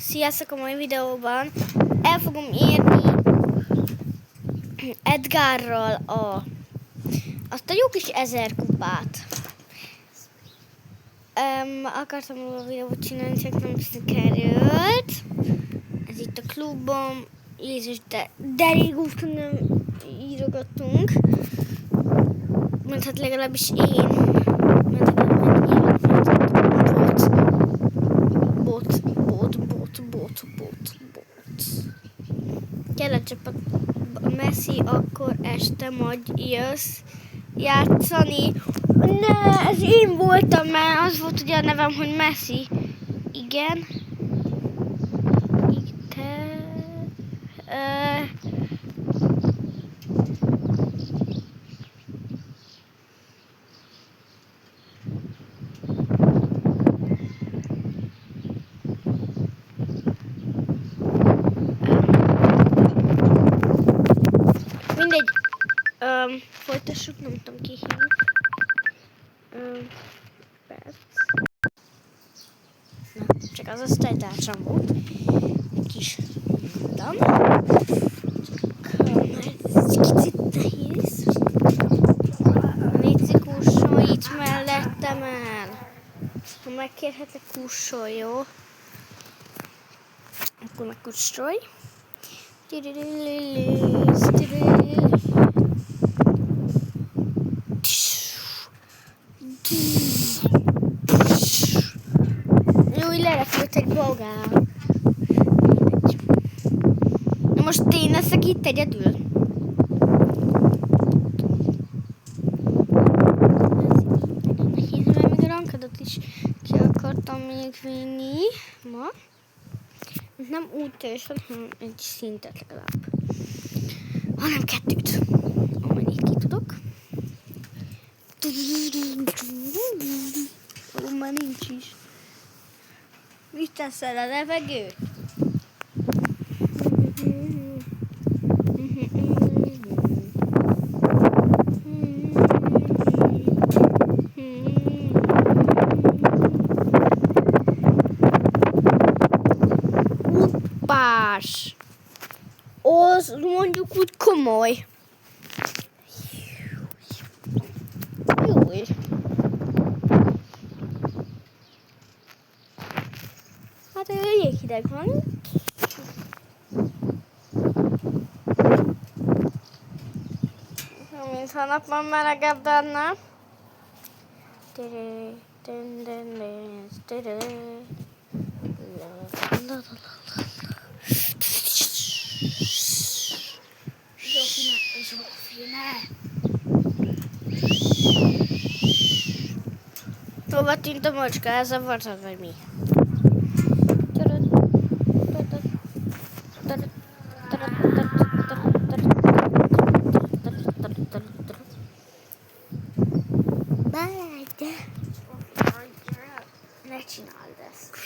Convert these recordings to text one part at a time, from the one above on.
Sziasztok, a mai videóban el fogom érni Edgarral azt a jó kis 1000 kupát. Akartam róla videót csinálni, csak nem sikerült. Ez itt a klubom. Jézus, de régóta nem írogatunk. Mert hát legalábbis én. Bot. Kellett csak a Messi, akkor este majd jössz játszani. Ne, ez én voltam, mert az volt ugye a nevem, hogy Messi. Igen. Mindegy, folytassuk, nem tudom ki hívni. Perc. Na, csak az osztálytársam volt. Egy kis mondtam. Ez kicsit nehéz. Léci, kussolj itt mellettem el. Ha megkérhetek, kussolj, jó? Akkor megkussolj. Jó, így lerepült egy bogál. Na most én leszek itt egyedül. Nehéz, mert még a rankadat is ki akartam még vinni ma. Nem úgy teljesen, hanem egy szintet legalább. Hanem 2-t. Amennyit ki tudok. Ó, már nincs is. Mit teszel a levegőt? Hoppás! Az mondjuk úgy komoly. Jó. Hát jéghideg van. Mintha a nap van melegebb benne. Hova tűnt a macska? Elzavartad, vagy mi? Ne csináld ezt.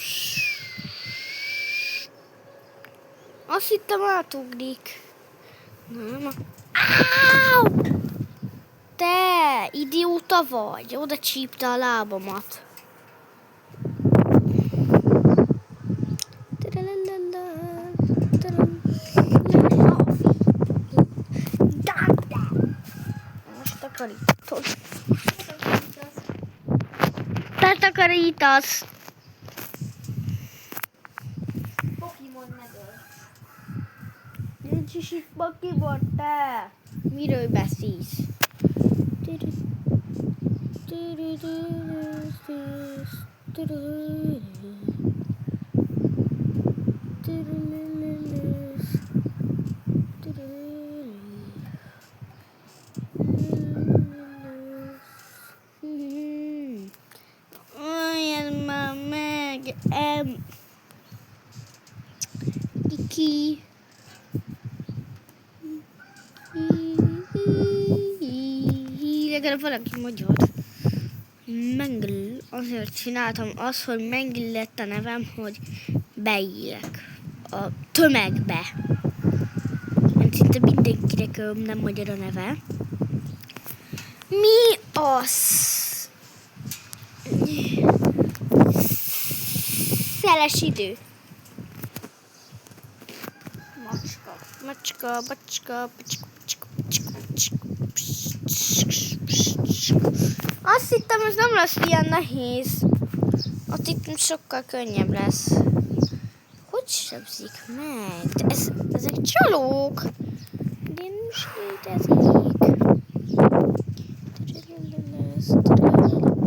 Azt hittem átugrik. Nem. Áú! Te, idióta vagy. Oda csípte a lábamat. Most takarítod. Te takarítasz. Pokémon megöl. Nincs is itt Pokémon, te. Miről beszélsz? Olyan már meg, Iki. Legalább valaki magyar. Mengel. Azért csináltam azt, hogy Mengel lett a nevem, hogy beírek a tömegbe. Mert szinte mindenkinek nem magyar a neve. Mi az? Szeles idő. Macska, bacska, azt hittem, ez nem lesz ilyen nehéz. Azt hittem, sokkal könnyebb lesz. Hogy sebzik meg? De ezek csalók. De nem is létezik.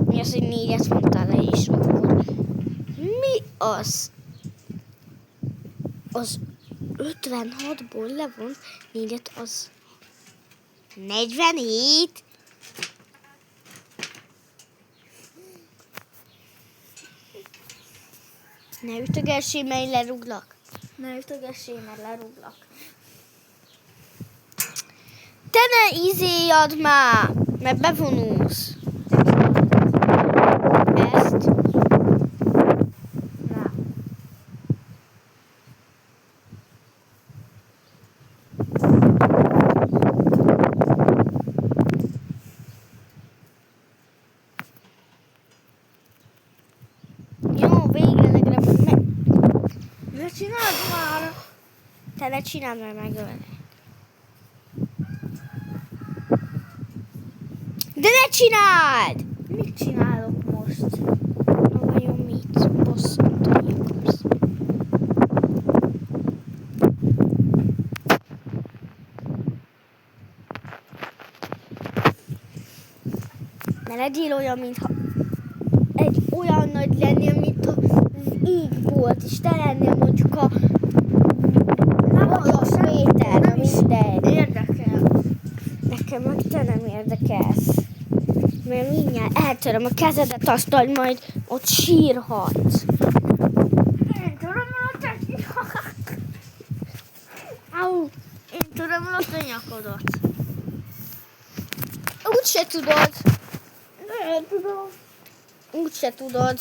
Mi az, hogy 4-et mondtál le is akkor? Mi az? Az 56-ból levont 4-et, az 47. Ne ütögessé, mert lerúglak. Ne ütögessé, mert lerúglak. Te ne izéljad már, mert bevonulsz. Ezt. Na. Jó, végre legalább ne csináld már. Te ne csináld, mert megölnek. De ne csináld! Mit csinálok most? Na vajon mit? Bosszantani akarsz. Ne legyél olyan, mintha egy olyan nagy lennél, mint az így volt, és te lennél mondjuk a magas méter, na mindegy. Érdekel. Nekem meg te nem érdekelsz. Mert mindjárt eltöröm a kezedet, aztán majd ott sírhatsz. Én tudom, hogy te Au! Én tudom, hogy te nyakadat. Úgyse tudod. Nem tudom. Úgyse tudod.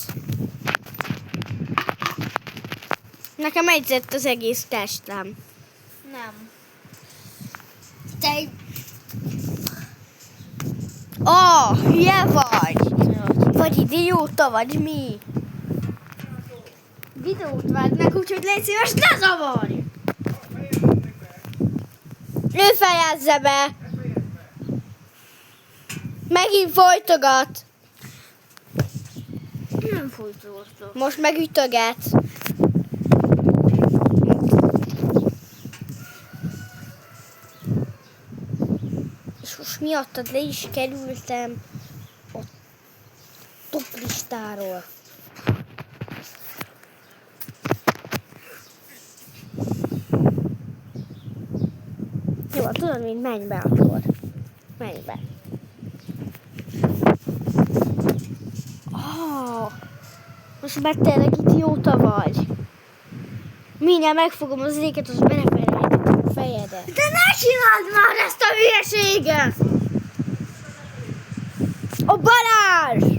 Nekem egyzett az egész testem. Nem. Te egy... hülye vagy! Vagy idióta vagy mi? Videót vágnak, úgyhogy légy szíves, ne zavarj! Ő fejezze be! Megint folytogat! Nem folytoltok. Most megütöget. És most miattad le is kerültem a top listáról. Jó, tudod, mint menj be akkor. Menj be. Most már tényleg idióta vagy. Mindjárt megfogom az éket, az belefelejtem a fejedet. De ne csináld már ezt a hülyeséget! A Balázs!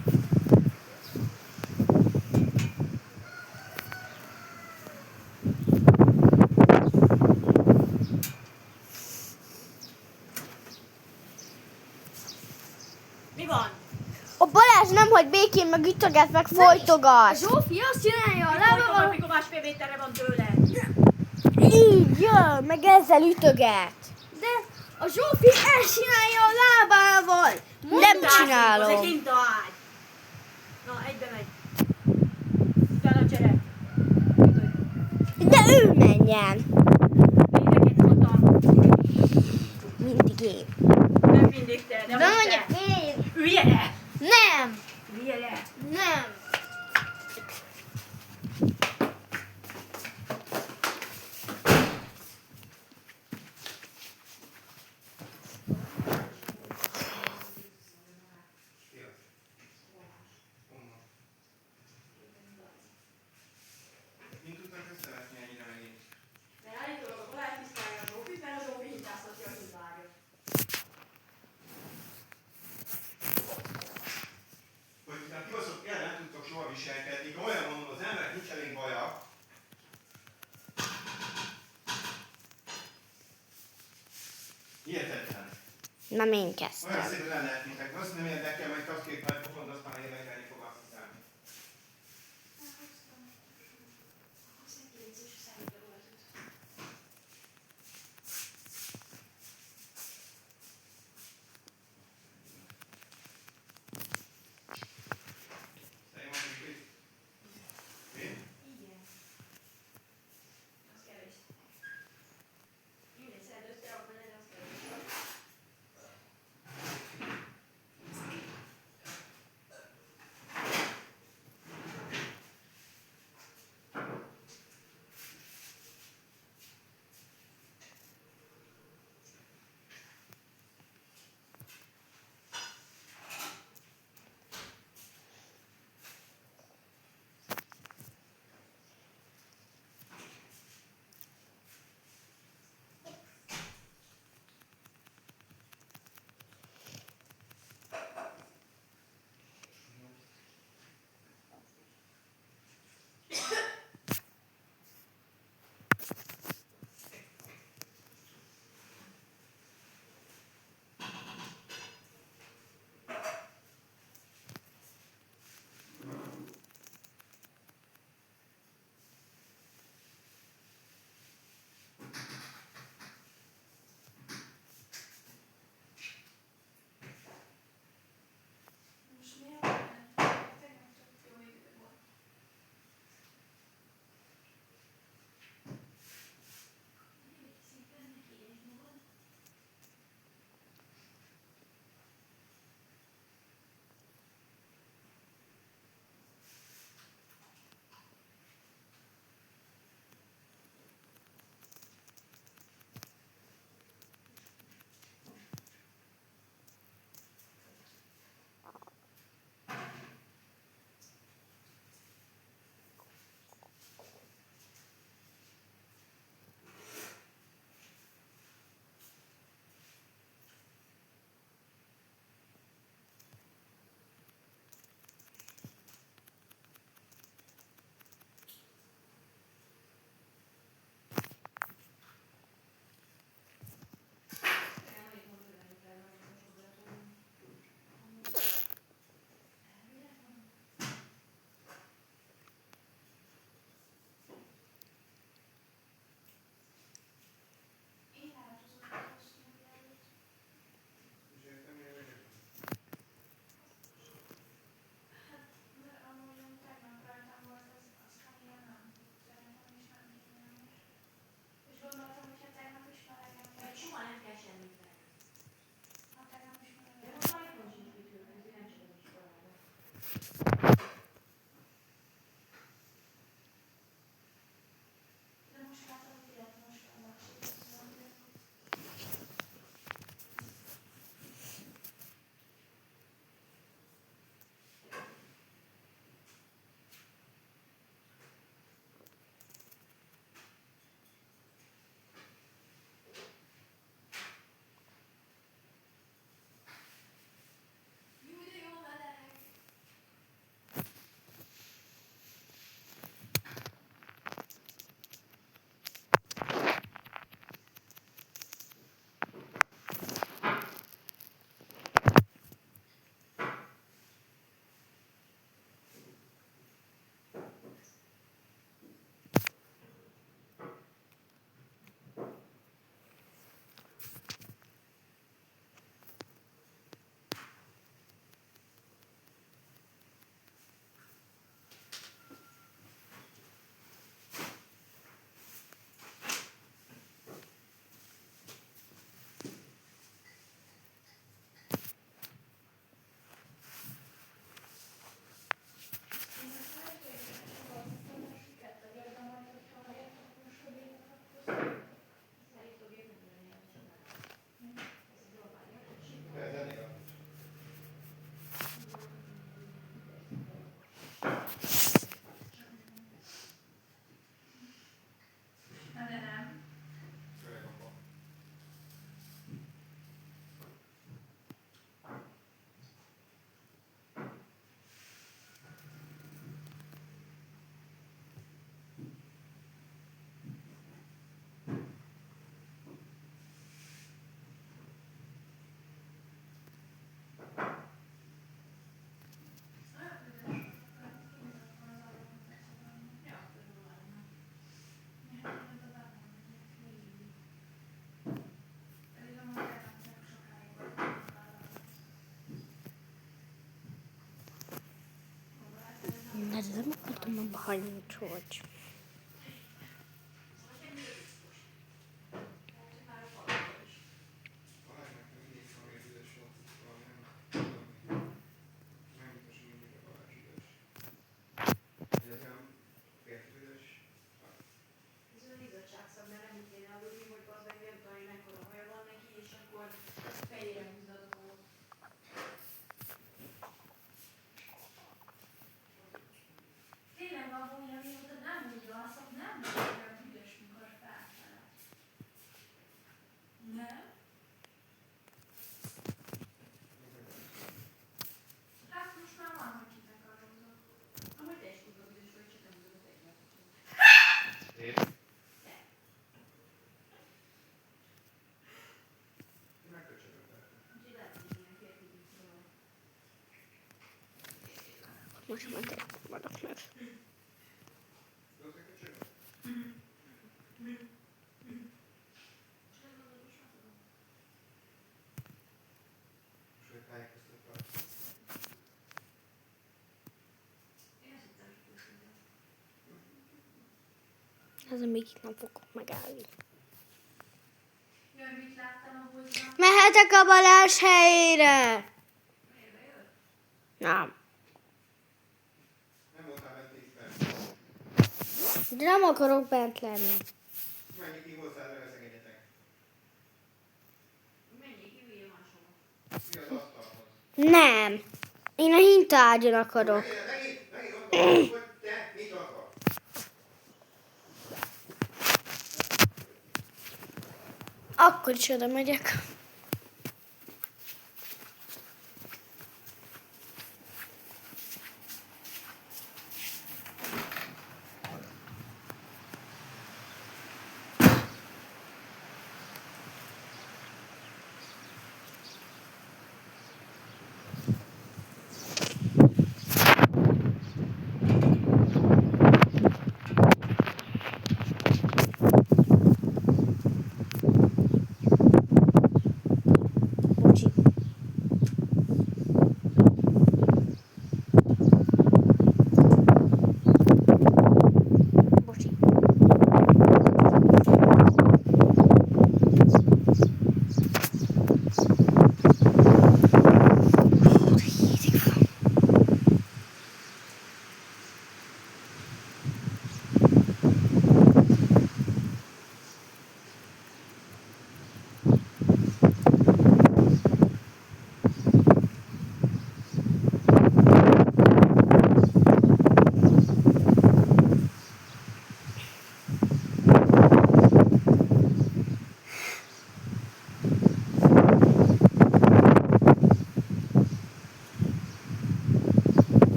Mi van? A Balázs nem hagy békén, meg ütöget, meg folytogat. Zsófi azt csinálja a Lába lábával, mikor másfél méterre van tőle. Így jön, meg ezzel ütöget. de a Zsófi ezt csinálja a lábával. Nem Az csinálom. egy hintaágy. Na, egybe megy. Utána csere. De ő menjen. Mindeket mondtam. Mindig én. Nem mindig te, de De most mondja, te. én. Ülje le! Nem, Ülje le! nem. Én tudtam köszönhetni ennyire megint. De állítólag a Balázs tisztálja a Zsófit, mert a Zsófi hintáztatja a hintágyat. Hogy utána kibaszott el nem tudtok soha viselkedni, olyan mondom, az emberek nincs elég baja. Hihetetlen. Nem én Olyan kezdtem. szépen el lehet nektek. Azt nem érdekel, majd azt két nagy pofont, azt már érdekelni fog, azt hiszem. Ez nem akartam abba hagyni, hogy. Balázsnak mindig valami üdes volt, valami nem biztos, hogy mindig a Balázs üdes. Hogy ez olyan férfi üdes. Ez olyan izzadságszab, mert nem úgy kéne aludni, hogy az meg nem tudom, hogy mekkora haja van neki, és akkor fejére húzza a dolgot. Tényleg van valami, amióta nem úgy alszok, nem vagyok olyan büdös, mikor felfele. Nem? Hát most már van, hogy kitakarózok. Amúgy te is tudod, büdös vagy, csak nem tudod egyet. Én? Megköcsögöttem. Úgyhogy lehet, hogy ilyen férfi vicről. Most már te maradok meg. Tudod, hogy köcsögöt? Most, hogy tájékoztatlak. Én azt hittem, hogy köszönöm. Ezen még itt nem fogok megállni. Jaj, mit láttam a boltban? Mehetek a Balázs helyére? Miért bejött? Nem. Nem voltál bent 10 perc. De nem akarok bent lenni. Menjünk ki hozzá, leveszegegyetek. Menjél ki, üljél máshova. Mi az asztalhoz? Nem. Én a hintaágyon akarok. Megint ott van, hogy te mit akarsz? Akkor is oda megyek.